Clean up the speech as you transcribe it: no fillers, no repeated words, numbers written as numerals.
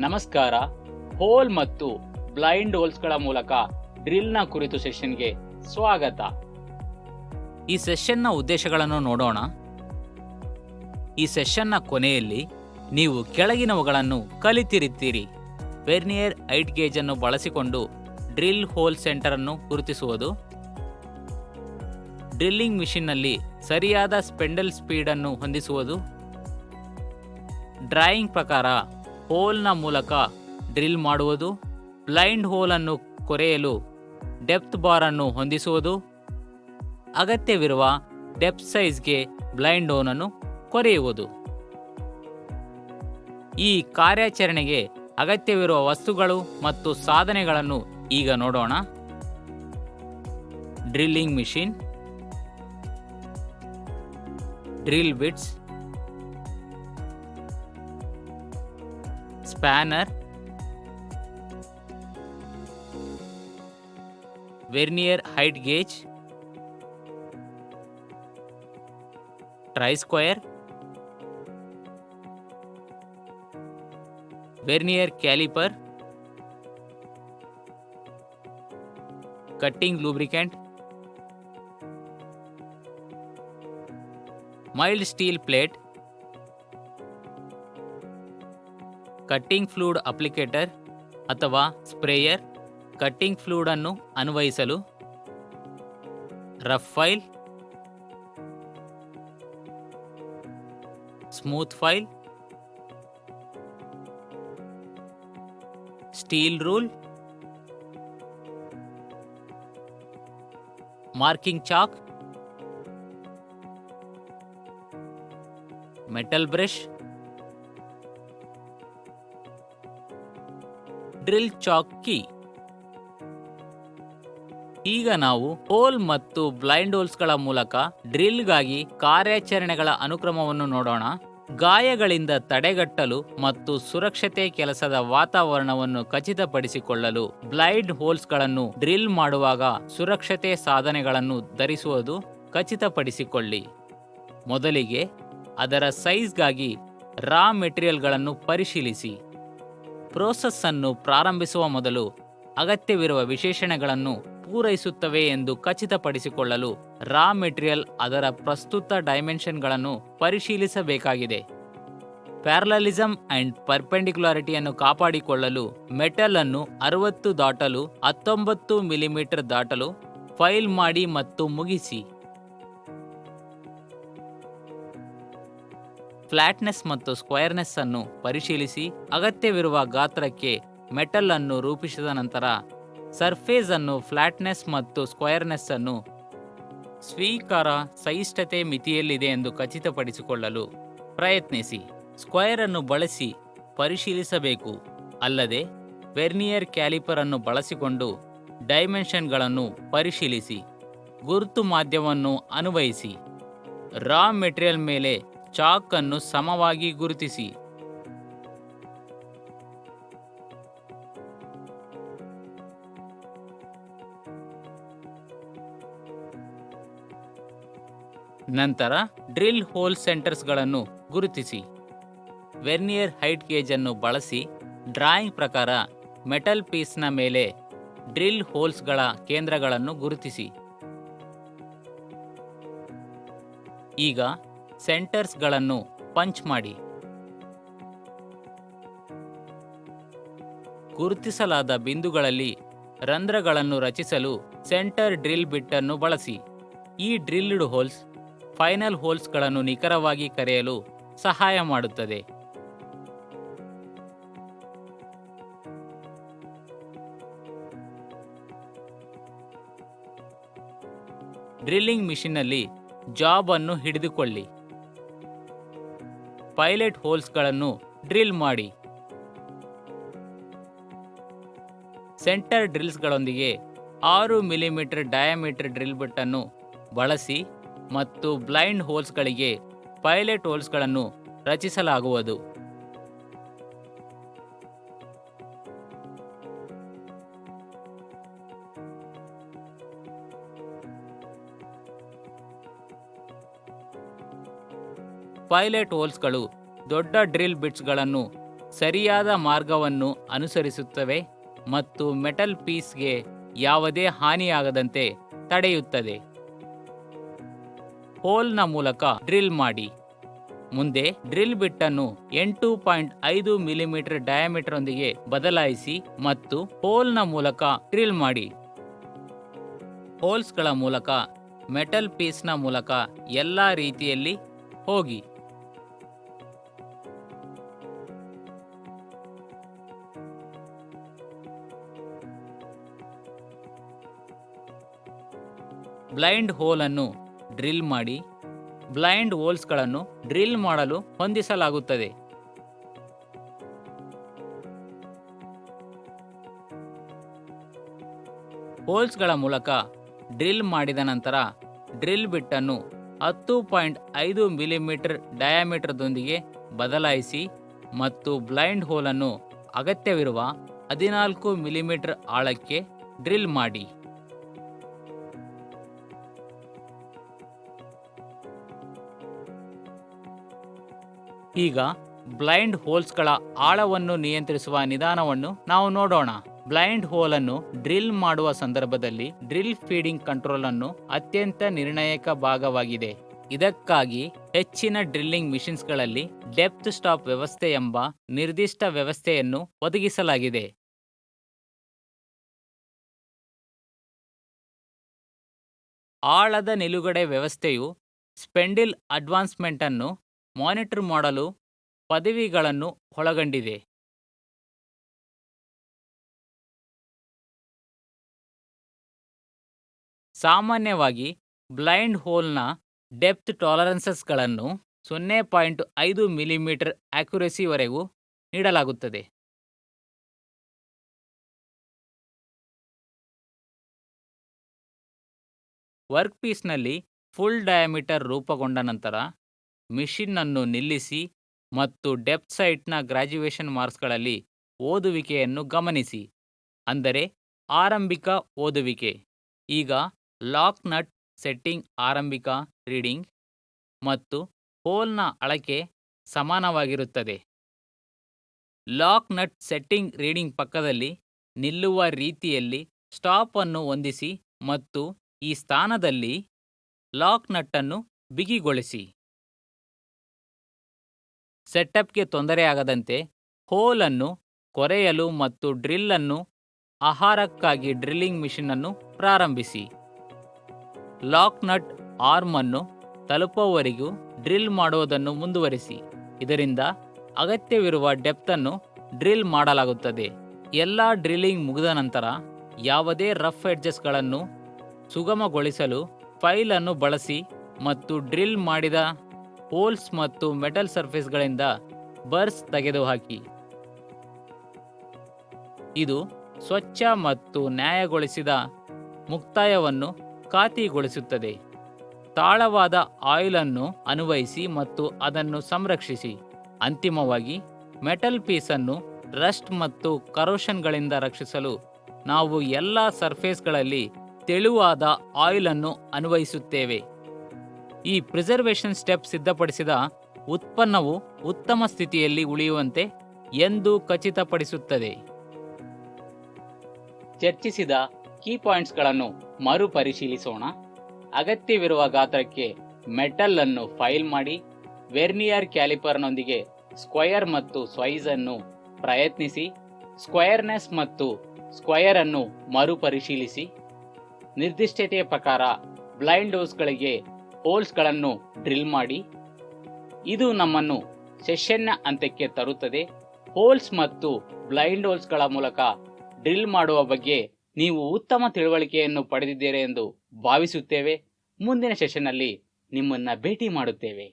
ನಮಸ್ಕಾರ. ಹೋಲ್ ಮತ್ತು ಬ್ಲೈಂಡ್ ಹೋಲ್ಸ್ಗಳ ಮೂಲಕ ಡ್ರಿಲ್ನ ಕುರಿತು ಸೆಷನ್ಗೆ ಸ್ವಾಗತ. ಈ ಸೆಷನ್ನ ಉದ್ದೇಶಗಳನ್ನು ನೋಡೋಣ. ಈ ಸೆಷನ್ನ ಕೊನೆಯಲ್ಲಿ ನೀವು ಕೆಳಗಿನವುಗಳನ್ನು ಕಲಿತಿರುತ್ತೀರಿ. ವೆರ್ನಿಯರ್ ಹೈಟ್ ಗೇಜ್ ಅನ್ನು ಬಳಸಿಕೊಂಡು ಡ್ರಿಲ್ ಹೋಲ್ ಸೆಂಟರ್ ಅನ್ನು ಗುರುತಿಸುವುದು, ಡ್ರಿಲ್ಲಿಂಗ್ ಮಿಷಿನ್ನಲ್ಲಿ ಸರಿಯಾದ ಸ್ಪೆಂಡಲ್ ಸ್ಪೀಡ್ ಅನ್ನು ಹೊಂದಿಸುವುದು, ಡ್ರಾಯಿಂಗ್ ಪ್ರಕಾರ ಹೋಲ್ನ ಮೂಲಕ ಡ್ರಿಲ್ ಮಾಡುವುದು, ಬ್ಲೈಂಡ್ ಹೋಲ್ ಅನ್ನು ಕೊರೆಯಲು ಡೆಪ್ತ್ ಬಾರ್ ಅನ್ನು ಹೊಂದಿಸುವುದು, ಅಗತ್ಯವಿರುವ ಡೆಪ್ತ್ ಸೈಜ್ಗೆ ಬ್ಲೈಂಡ್ ಹೋಲ್ ಅನ್ನು ಕೊರೆಯುವುದು. ಈ ಕಾರ್ಯಾಚರಣೆಗೆ ಅಗತ್ಯವಿರುವ ವಸ್ತುಗಳು ಮತ್ತು ಸಾಧನೆಗಳನ್ನು ಈಗ ನೋಡೋಣ. Drilling machine, drill bits, spanner, vernier height gauge, try square, vernier caliper, cutting lubricant, mild steel plate, cutting fluid applicator ಅಥವಾ ಸ್ಪ್ರೇಯರ್, ಕಟ್ಟಿಂಗ್ ಫ್ಲೂಡ್ ಅನ್ನು ಅನ್ವಯಿಸಲು, rough file, smooth file, steel rule, marking chalk, metal brush, drill chuck key. ಈಗ ನಾವು hole ಮತ್ತು blind ಹೋಲ್ಸ್ಗಳ ಮೂಲಕ ಡ್ರಿಲ್ಗಾಗಿ ಕಾರ್ಯಾಚರಣೆಗಳ ಅನುಕ್ರಮವನ್ನು ನೋಡೋಣ. ಗಾಯಗಳಿಂದ ತಡೆಗಟ್ಟಲು ಮತ್ತು ಸುರಕ್ಷತೆ ಕೆಲಸದ ವಾತಾವರಣವನ್ನು ಖಚಿತಪಡಿಸಿಕೊಳ್ಳಲು ಬ್ಲೈಂಡ್ ಹೋಲ್ಸ್ಗಳನ್ನು ಡ್ರಿಲ್ ಮಾಡುವಾಗ ಸುರಕ್ಷತೆ ಸಾಧನೆಗಳನ್ನು ಧರಿಸುವುದು ಖಚಿತಪಡಿಸಿಕೊಳ್ಳಿ. ಮೊದಲಿಗೆ ಅದರ ಸೈಜ್ಗಾಗಿ ರಾ ಮೆಟೀರಿಯಲ್ಗಳನ್ನು ಪರಿಶೀಲಿಸಿ. ಪ್ರೋಸೆಸ್ ಅನ್ನು ಪ್ರಾರಂಭಿಸುವ ಮೊದಲು ಅಗತ್ಯವಿರುವ ವಿಶೇಷಣಗಳನ್ನು ಪೂರೈಸುತ್ತವೆ ಎಂದು ಖಚಿತಪಡಿಸಿಕೊಳ್ಳಲು ರಾ ಮೆಟೀರಿಯಲ್ ಅದರ ಪ್ರಸ್ತುತ ಡೈಮೆನ್ಷನ್ಗಳನ್ನು ಪರಿಶೀಲಿಸಬೇಕಾಗಿದೆ. ಪ್ಯಾರಲಲಿಸಮ್ ಅಂಡ್ ಪರ್ಪೆಂಡಿಕ್ಯುಲಾರಿಟಿಯನ್ನು ಕಾಪಾಡಿಕೊಳ್ಳಲು ಮೆಟಲ್ ಅನ್ನು 60 ದಾಟಲು 19 ಮಿಲಿಮೀಟರ್ ದಾಟಲು ಫೈಲ್ ಮಾಡಿ ಮತ್ತು ಮುಗಿಸಿ. ಫ್ಲಾಟ್ನೆಸ್ ಮತ್ತು ಸ್ಕ್ವೇರ್ನೆಸ್ ಅನ್ನು ಪರಿಶೀಲಿಸಿ. ಅಗತ್ಯವಿರುವ ಗಾತ್ರಕ್ಕೆ ಮೆಟಲ್ ಅನ್ನು ರೂಪಿಸಿದ ನಂತರ ಸರ್ಫೇಸ್ ಅನ್ನು ಫ್ಲಾಟ್ನೆಸ್ ಮತ್ತು ಸ್ಕ್ವೇರ್ನೆಸ್ ಅನ್ನು ಸ್ವೀಕಾರ ಸಹಿಷ್ಣುತೆ ಮಿತಿಯಲ್ಲಿದೆ ಎಂದು ಖಚಿತಪಡಿಸಿಕೊಳ್ಳಲು ಪ್ರಯತ್ನಿಸಿ. ಸ್ಕ್ವೇರ್ ಅನ್ನು ಬಳಸಿ ಪರಿಶೀಲಿಸಬೇಕು. ಅಲ್ಲದೆ ವೆರ್ನಿಯರ್ ಕ್ಯಾಲಿಪರ್ ಅನ್ನು ಬಳಸಿಕೊಂಡು ಡೈಮೆನ್ಷನ್ಗಳನ್ನು ಪರಿಶೀಲಿಸಿ. ಗುರುತು ಮಾಧ್ಯಮವನ್ನು ಅನ್ವಯಿಸಿ. ರಾ ಮೆಟೀರಿಯಲ್ ಮೇಲೆ ಚಾಕ್ ಅನ್ನು ಸಮವಾಗಿ ಗುರುತಿಸಿ. ನಂತರ ಡ್ರಿಲ್ ಹೋಲ್ ಸೆಂಟರ್ಸ್ಗಳನ್ನು ಗುರುತಿಸಿ. ವೆರ್ನಿಯರ್ ಹೈಟ್ ಗೇಜ್ ಅನ್ನು ಬಳಸಿ ಡ್ರಾಯಿಂಗ್ ಪ್ರಕಾರ ಮೆಟಲ್ ಪೀಸ್ನ ಮೇಲೆ ಡ್ರಿಲ್ ಹೋಲ್ಸ್ಗಳ ಕೇಂದ್ರಗಳನ್ನು ಗುರುತಿಸಿ. ಈಗ ಸೆಂಟರ್ಸ್ಗಳನ್ನು ಪಂಚ್ ಮಾಡಿ. ಗುರುತಿಸಲಾದ ಬಿಂದುಗಳಲ್ಲಿ ರಂಧ್ರಗಳನ್ನು ರಚಿಸಲು ಸೆಂಟರ್ ಡ್ರಿಲ್ ಬಿಟ್ ಅನ್ನು ಬಳಸಿ. ಈ ಡ್ರಿಲ್ಡ್ ಹೋಲ್ಸ್ ಫೈನಲ್ ಹೋಲ್ಸ್ಗಳನ್ನು ನಿಖರವಾಗಿ ಕರೆಯಲು ಸಹಾಯ ಮಾಡುತ್ತದೆ. ಡ್ರಿಲ್ಲಿಂಗ್ ಮಿಷಿನ್ನಲ್ಲಿ ಜಾಬ್ ಅನ್ನು ಹಿಡಿದುಕೊಳ್ಳಿ. ಪೈಲಟ್ ಹೋಲ್ಸ್ಗಳನ್ನು ಡ್ರಿಲ್ ಮಾಡಿ. ಸೆಂಟರ್ ಡ್ರಿಲ್ಸ್ಗಳೊಂದಿಗೆ 6 ಮಿಲಿಮೀಟರ್ ಡಯಾಮೀಟರ್ ಡ್ರಿಲ್ ಬಿಟ್ ಅನ್ನು ಬಳಸಿ ಮತ್ತು ಬ್ಲೈಂಡ್ ಹೋಲ್ಸ್ಗಳಿಗೆ ಪೈಲಟ್ ಹೋಲ್ಸ್ಗಳನ್ನು ರಚಿಸಲಾಗುವುದು. ಪೈಲಟ್ ಹೋಲ್ಸ್ಗಳು ದೊಡ್ಡ ಡ್ರಿಲ್ ಬಿಟ್ಸ್ಗಳನ್ನು ಸರಿಯಾದ ಮಾರ್ಗವನ್ನು ಅನುಸರಿಸುತ್ತವೆ ಮತ್ತು ಮೆಟಲ್ ಪೀಸ್ಗೆ ಯಾವುದೇ ಹಾನಿಯಾಗದಂತೆ ತಡೆಯುತ್ತದೆ. ಹೋಲ್ನ ಮೂಲಕ ಡ್ರಿಲ್ ಮಾಡಿ. ಮುಂದೆ ಡ್ರಿಲ್ ಬಿಟ್ಟನ್ನು 8.5 ಮಿಲಿಮೀಟರ್ ಡಯಾಮೀಟರ್ ಒಂದಿಗೆ ಬದಲಾಯಿಸಿ ಮತ್ತು ಹೋಲ್ನ ಮೂಲಕ ಡ್ರಿಲ್ ಮಾಡಿ. ಹೋಲ್ಸ್ಗಳ ಮೂಲಕ ಮೆಟಲ್ ಪೀಸ್ನ ಮೂಲಕ ಎಲ್ಲ ರೀತಿಯಲ್ಲಿ ಹೋಗಿ. ಬ್ಲೈಂಡ್ ಹೋಲ್ ಅನ್ನು ಡ್ರಿಲ್ ಮಾಡಿ. ಬ್ಲೈಂಡ್ ಹೋಲ್ಸ್ಗಳನ್ನು ಡ್ರಿಲ್ ಮಾಡಲು ಹೊಂದಿಸಲಾಗುತ್ತದೆ. ಹೋಲ್ಸ್ಗಳ ಮೂಲಕ ಡ್ರಿಲ್ ಮಾಡಿದ ನಂತರ ಡ್ರಿಲ್ ಬಿಟ್ಟನ್ನು 10.5 ಮಿಲಿಮೀಟರ್ ಡಯಾಮೀಟರ್ದೊಂದಿಗೆ ಬದಲಾಯಿಸಿ ಮತ್ತು ಬ್ಲೈಂಡ್ ಹೋಲನ್ನು ಅಗತ್ಯವಿರುವ 14 ಮಿಲಿಮೀಟರ್ ಆಳಕ್ಕೆ ಡ್ರಿಲ್ ಮಾಡಿ. ಈಗ ಬ್ಲೈಂಡ್ ಹೋಲ್ಸ್ಗಳ ಆಳವನ್ನು ನಿಯಂತ್ರಿಸುವ ನಿಧಾನವನ್ನು ನಾವು ನೋಡೋಣ. ಬ್ಲೈಂಡ್ ಹೋಲ್ ಅನ್ನು ಡ್ರಿಲ್ ಮಾಡುವ ಸಂದರ್ಭದಲ್ಲಿ ಡ್ರಿಲ್ ಫೀಡಿಂಗ್ ಕಂಟ್ರೋಲ್ ಅನ್ನು ಅತ್ಯಂತ ನಿರ್ಣಾಯಕ ಭಾಗವಾಗಿದೆ. ಇದಕ್ಕಾಗಿ ಹೆಚ್ಚಿನ ಡ್ರಿಲ್ಲಿಂಗ್ ಮಿಷನ್ಸ್ಗಳಲ್ಲಿ ಡೆಪ್ತ್ ಸ್ಟಾಪ್ ವ್ಯವಸ್ಥೆ ಎಂಬ ನಿರ್ದಿಷ್ಟ ವ್ಯವಸ್ಥೆಯನ್ನು ಒದಗಿಸಲಾಗಿದೆ. ಆಳದ ನಿಲುಗಡೆ ವ್ಯವಸ್ಥೆಯು ಸ್ಪೆಂಡಿಲ್ ಅಡ್ವಾನ್ಸ್ಮೆಂಟ್ ಅನ್ನು ಮಾನಿಟರ್ ಮಾಡಲು ಪದವಿಗಳನ್ನು ಒಳಗೊಂಡಿದೆ. ಸಾಮಾನ್ಯವಾಗಿ ಬ್ಲೈಂಡ್ ಹೋಲ್ನ ಡೆಪ್ತ್ ಟಾಲರೆನ್ಸಸ್ಗಳನ್ನು 0.5 ಮಿಲಿಮೀಟರ್ ಆಕ್ಯುರಸಿವರೆಗೂ ನೀಡಲಾಗುತ್ತದೆ. ವರ್ಕ್ಪೀಸ್ನಲ್ಲಿ ಫುಲ್ ಡಯಾಮೀಟರ್ ರೂಪುಗೊಂಡ ನಂತರ ಮಿಷಿನ್ ಅನ್ನು ನಿಲ್ಲಿಸಿ ಮತ್ತು ಡೆಪ್ತ್ ಸೈಟ್ನ ಗ್ರಾಜ್ಯುಯೇಷನ್ ಮಾರ್ಕ್ಸ್ಗಳಲ್ಲಿ ಓದುವಿಕೆಯನ್ನು ಗಮನಿಸಿ, ಅಂದರೆ ಆರಂಭಿಕ ಓದುವಿಕೆ. ಈಗ ಲಾಕ್ ನಟ್ ಸೆಟ್ಟಿಂಗ್ ಆರಂಭಿಕ ರೀಡಿಂಗ್ ಮತ್ತು ಹೋಲ್ನ ಅಳತೆ ಸಮಾನವಾಗಿರುತ್ತದೆ. ಲಾಕ್ ನಟ್ ಸೆಟ್ಟಿಂಗ್ ರೀಡಿಂಗ್ ಪಕ್ಕದಲ್ಲಿ ನಿಲ್ಲುವ ರೀತಿಯಲ್ಲಿ ಸ್ಟಾಪ್ ಅನ್ನು ಹೊಂದಿಸಿ ಮತ್ತು ಈ ಸ್ಥಾನದಲ್ಲಿ ಲಾಕ್ ನಟ್ ಅನ್ನು ಬಿಗಿಗೊಳಿಸಿ. ಸೆಟಪ್ಗೆ ತೊಂದರೆಯಾಗದಂತೆ ಹೋಲ್ ಅನ್ನು ಕೊರೆಯಲು ಮತ್ತು ಡ್ರಿಲ್ ಅನ್ನು ಆಹಾರಕ್ಕಾಗಿ ಡ್ರಿಲ್ಲಿಂಗ್ ಮಿಷನ್ ಅನ್ನು ಪ್ರಾರಂಭಿಸಿ. ಲಾಕ್ ನಟ್ ಆರ್ಮ್ ಅನ್ನು ತಲುಪುವವರೆಗೂ ಡ್ರಿಲ್ ಮಾಡುವುದನ್ನು ಮುಂದುವರಿಸಿ. ಇದರಿಂದ ಅಗತ್ಯವಿರುವ ಡೆಪ್ತ್ ಅನ್ನು ಡ್ರಿಲ್ ಮಾಡಲಾಗುತ್ತದೆ. ಎಲ್ಲ ಡ್ರಿಲ್ಲಿಂಗ್ ಮುಗಿದ ನಂತರ ಯಾವುದೇ ರಫ್ ಎಡ್ಜಸ್ಗಳನ್ನು ಸುಗಮಗೊಳಿಸಲು ಫೈಲ್ ಅನ್ನು ಬಳಸಿ ಮತ್ತು ಡ್ರಿಲ್ ಮಾಡಿದ ಹೋಲ್ಸ್ ಮತ್ತು ಮೆಟಲ್ ಸರ್ಫೇಸ್ಗಳಿಂದ ಬರ್ಸ್ ತೆಗೆದುಹಾಕಿ. ಇದು ಸ್ವಚ್ಛ ಮತ್ತು ನ್ಯಾಯಗೊಳಿಸಿದ ಮುಕ್ತಾಯವನ್ನು ಖಾತ್ರಿಗೊಳಿಸುತ್ತದೆ. ತಾಳವಾದ ಆಯಿಲ್ ಅನ್ನು ಅನ್ವಯಿಸಿ ಮತ್ತು ಅದನ್ನು ಸಂರಕ್ಷಿಸಿ. ಅಂತಿಮವಾಗಿ ಮೆಟಲ್ ಪೀಸನ್ನು ರಸ್ಟ್ ಮತ್ತು ಕರೋಷನ್ಗಳಿಂದ ರಕ್ಷಿಸಲು ನಾವು ಎಲ್ಲ ಸರ್ಫೇಸ್ಗಳಲ್ಲಿ ತೆಳುವಾದ ಆಯಿಲ್ ಅನ್ನು ಅನ್ವಯಿಸುತ್ತೇವೆ. ಈ ಪ್ರಿಸರ್ವೇಷನ್ ಸ್ಟೆಪ್ ಸಿದ್ಧಪಡಿಸಿದ ಉತ್ಪನ್ನವು ಉತ್ತಮ ಸ್ಥಿತಿಯಲ್ಲಿ ಉಳಿಯುವಂತೆ ಎಂದು ಖಚಿತಪಡಿಸುತ್ತದೆ. ಚರ್ಚಿಸಿದ ಕೀ ಪಾಯಿಂಟ್ಸ್ಗಳನ್ನು ಮರುಪರಿಶೀಲಿಸೋಣ. ಅಗತ್ಯವಿರುವ ಗಾತ್ರಕ್ಕೆ ಮೆಟಲ್ ಅನ್ನು ಫೈಲ್ ಮಾಡಿ. ವೆರ್ನಿಯರ್ ಕ್ಯಾಲಿಪರ್ನೊಂದಿಗೆ ಸ್ಕ್ವಯರ್ ಮತ್ತು ಸೈಜ್ ಅನ್ನು ಪ್ರಯತ್ನಿಸಿ. ಸ್ಕ್ವಯರ್ನೆಸ್ ಮತ್ತು ಸ್ಕ್ವಯರ್ ಅನ್ನು ಮರುಪರಿಶೀಲಿಸಿ. ನಿರ್ದಿಷ್ಟತೆಯ ಪ್ರಕಾರ ಬ್ಲೈಂಡ್ ಹೋಲ್ಸ್ಗಳಿಗೆ ಹೋಲ್ಸ್ಗಳನ್ನು ಡ್ರಿಲ್ ಮಾಡಿ. ಇದು ನಮ್ಮನ್ನು ಸೆಷನ್ನ ಅಂತ್ಯಕ್ಕೆ ತರುತ್ತದೆ. ಹೋಲ್ಸ್ ಮತ್ತು ಬ್ಲೈಂಡ್ ಹೋಲ್ಸ್ಗಳ ಮೂಲಕ ಡ್ರಿಲ್ ಮಾಡುವ ಬಗ್ಗೆ ನೀವು ಉತ್ತಮ ತಿಳುವಳಿಕೆಯನ್ನು ಪಡೆದಿದ್ದೀರಿ ಎಂದು ಭಾವಿಸುತ್ತೇವೆ. ಮುಂದಿನ ಸೆಷನ್ನಲ್ಲಿ ನಿಮ್ಮನ್ನು ಭೇಟಿ ಮಾಡುತ್ತೇವೆ.